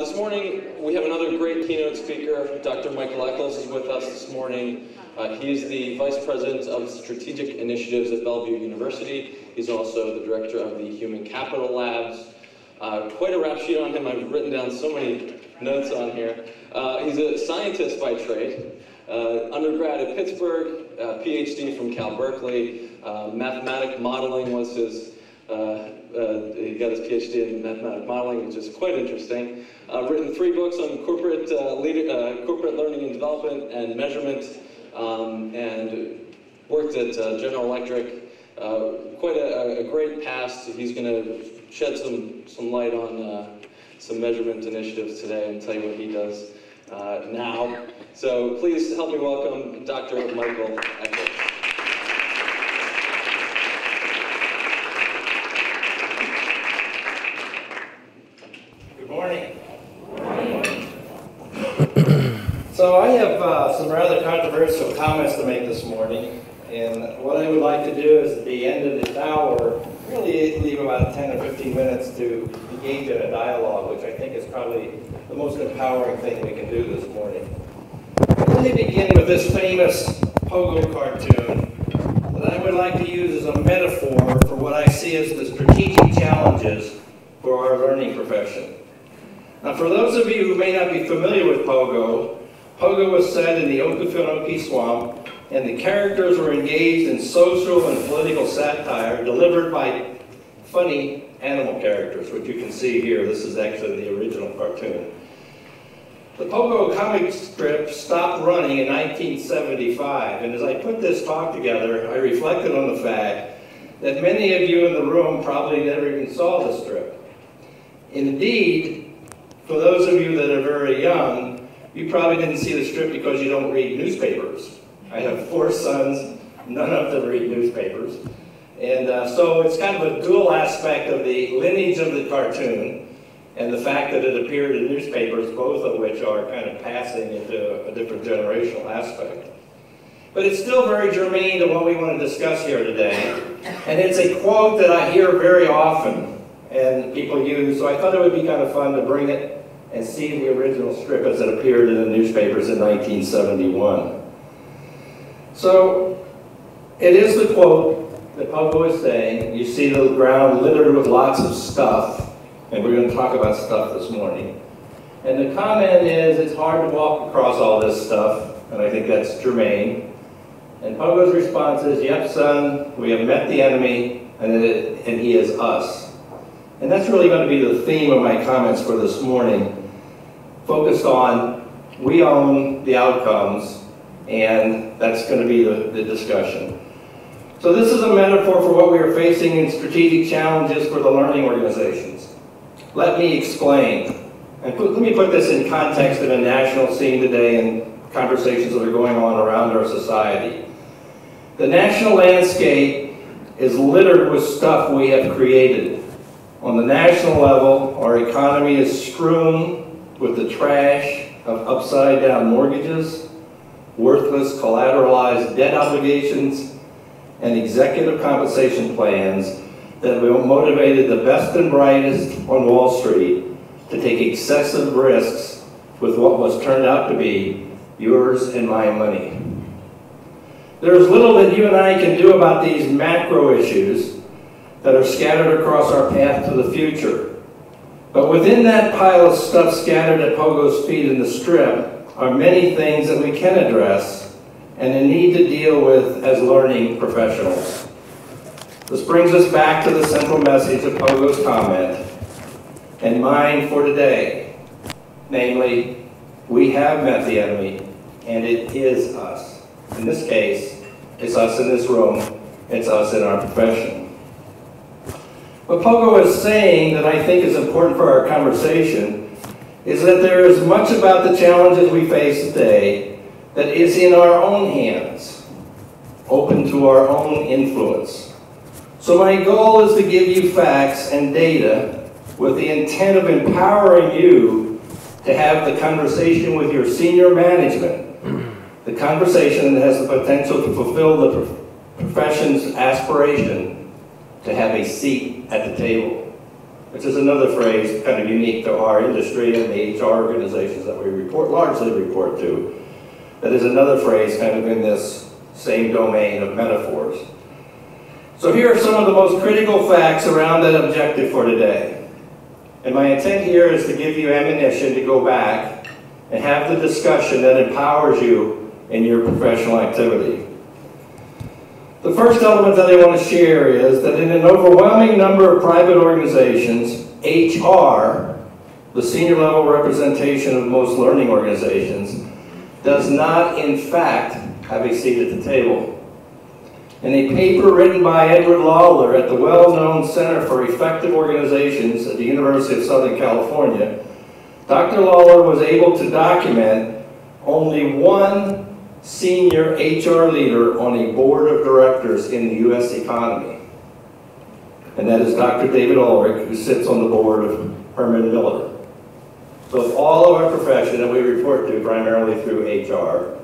This morning, we have another great keynote speaker. Dr. Michael Echols is with us this morning. He is the Vice President of Strategic Initiatives at Bellevue University. He's also the Director of the Human Capital Labs. Quite a rap sheet on him. I've written down so many notes on here. He's a scientist by trade. Undergrad at Pittsburgh, Ph.D. from Cal Berkeley. Mathematic modeling was his he got his PhD in mathematic modeling, which is quite interesting. Written 3 books on corporate learning and development and measurement, and worked at General Electric. Quite a great past. He's going to shed some light on some measurement initiatives today and tell you what he does now. So please help me welcome Dr. Michael Echols. So I have some rather controversial comments to make this morning, and what I would like to do is at the end of this hour, really leave about 10 or 15 minutes to engage in a dialogue, which I think is probably the most empowering thing we can do this morning. Let me begin with this famous Pogo cartoon that I would like to use as a metaphor for what I see as the strategic challenges for our learning profession. Now, for those of you who may not be familiar with Pogo, Pogo was set in the Okefenokee Swamp, and the characters were engaged in social and political satire delivered by funny animal characters, which you can see here. This is actually the original cartoon. The Pogo comic strip stopped running in 1975, and as I put this talk together, I reflected on the fact that many of you in the room probably never even saw the strip. Indeed, for those of you that are very young, you probably didn't see the strip because you don't read newspapers. I have 4 sons, none of them read newspapers. And so it's kind of a dual aspect of the lineage of the cartoon and the fact that it appeared in newspapers, both of which are kind of passing into a different generational aspect. But it's still very germane to what we want to discuss here today. And it's a quote that I hear very often and people use, so I thought it would be kind of fun to bring it and see the original strip as it appeared in the newspapers in 1971. So, it is the quote that Pogo is saying. You see the ground littered with lots of stuff, and we're going to talk about stuff this morning. And the comment is, it's hard to walk across all this stuff, and I think that's germane. And Pogo's response is, yep, son, we have met the enemy, and he is us. And that's really going to be the theme of my comments for this morning, focused on we own the outcomes, and that's going to be the discussion. So this is a metaphor for what we are facing in strategic challenges for the learning organizations. Let me explain. And let me put this in context of a national scene today and conversations that are going on around our society. The national landscape is littered with stuff we have created. On the national level, our economy is strewn with the trash of upside-down mortgages, worthless collateralized debt obligations, and executive compensation plans that have motivated the best and brightest on Wall Street to take excessive risks with what was turned out to be yours and my money. There is little that you and I can do about these macro issues that are scattered across our path to the future. But within that pile of stuff scattered at Pogo's feet in the strip are many things that we can address and a need to deal with as learning professionals. This brings us back to the central message of Pogo's comment and mine for today. Namely, we have met the enemy, and it is us. In this case, it's us in this room, it's us in our profession. What Pogo is saying that I think is important for our conversation is that there is much about the challenges we face today that is in our own hands, open to our own influence. So my goal is to give you facts and data with the intent of empowering you to have the conversation with your senior management, the conversation that has the potential to fulfill the profession's aspiration to have a seat at the table. which is another phrase kind of unique to our industry and the HR organizations that we largely report to. That is another phrase kind of in this same domain of metaphors. So here are some of the most critical facts around that objective for today. And my intent here is to give you ammunition to go back and have the discussion that empowers you in your professional activity. The first element that I want to share is that in an overwhelming number of private organizations, HR, the senior level representation of most learning organizations, does not in fact have a seat at the table. In a paper written by Edward Lawler at the well-known Center for Effective Organizations at the University of Southern California, Dr. Lawler was able to document only one senior HR leader on a board of directors in the U.S. economy. And that is Dr. David Ulrich, who sits on the board of Herman Miller. So of all of our profession that we report to primarily through HR,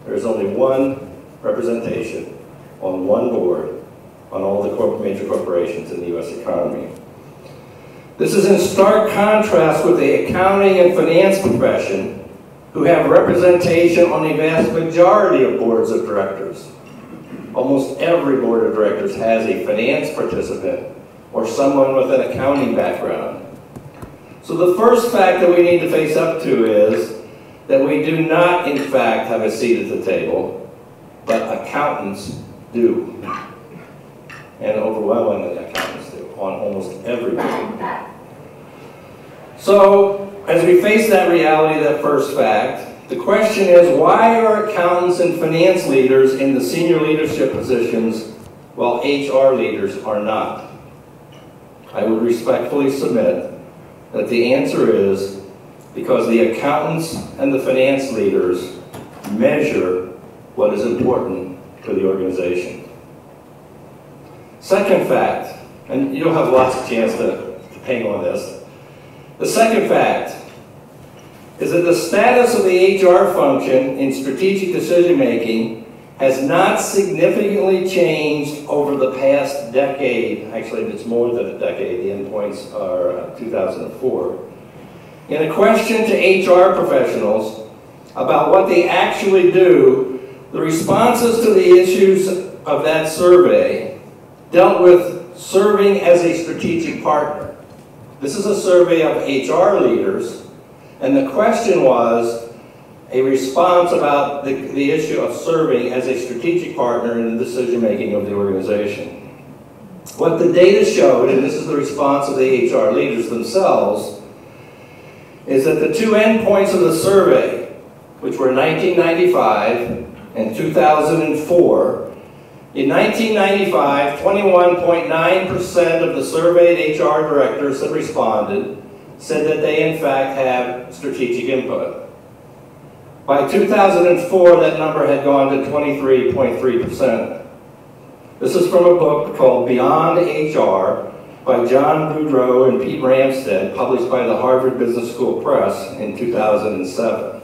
there is only one representation on one board on all the major corporations in the U.S. economy. This is in stark contrast with the accounting and finance profession, who have representation on a vast majority of boards of directors. Almost every board of directors has a finance participant or someone with an accounting background. So the first fact that we need to face up to is that we do not, in fact, have a seat at the table, but accountants do. And overwhelmingly, accountants do, on almost every board. So, as we face that reality, that first fact, the question is, why are accountants and finance leaders in the senior leadership positions while HR leaders are not? I would respectfully submit that the answer is because the accountants and the finance leaders measure what is important to the organization. Second fact, and you'll have lots of chance to hang on this. The second fact is that the status of the HR function in strategic decision-making has not significantly changed over the past decade. Actually, it's more than a decade. The endpoints are 2004. In a question to HR professionals about what they actually do, the responses to the issues of that survey dealt with serving as a strategic partner. This is a survey of HR leaders, and the question was a response about the issue of serving as a strategic partner in the decision-making of the organization. What the data showed, and this is the response of the HR leaders themselves, is that the two endpoints of the survey, which were 1995 and 2004, in 1995, 21.9% of the surveyed HR directors that responded said that they in fact have strategic input. By 2004, that number had gone to 23.3%. This is from a book called Beyond HR by John Boudreau and Pete Ramstad, published by the Harvard Business School Press in 2007.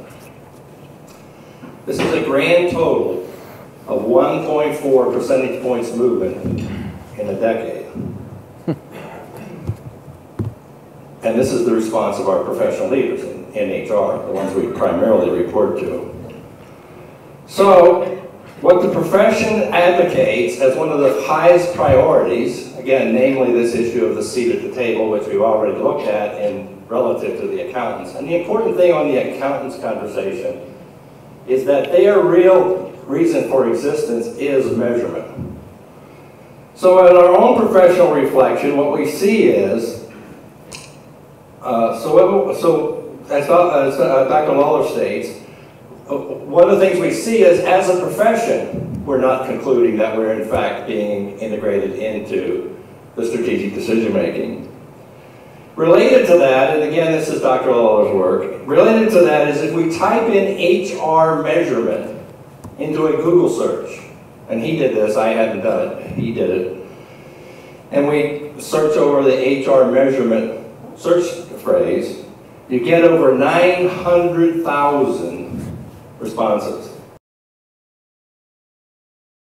This is a grand total of 1.4 percentage points movement in a decade. And this is the response of our professional leaders in HR, the ones we primarily report to. So, what the profession advocates as one of the highest priorities, again, namely this issue of the seat at the table, which we've already looked at in relative to the accountants. And the important thing on the accountants conversation is that their real reason for existence is measurement. So in our own professional reflection, what we see is, as Dr. Lawler states, one of the things we see is, as a profession, we're not concluding that we're in fact being integrated into the strategic decision-making. Related to that, and again this is Dr. Lawler's work, related to that is if we type in HR measurement into a Google search, and he did this, I hadn't done it, he did it, and we search over the HR measurement search phrase, you get over 900,000 responses.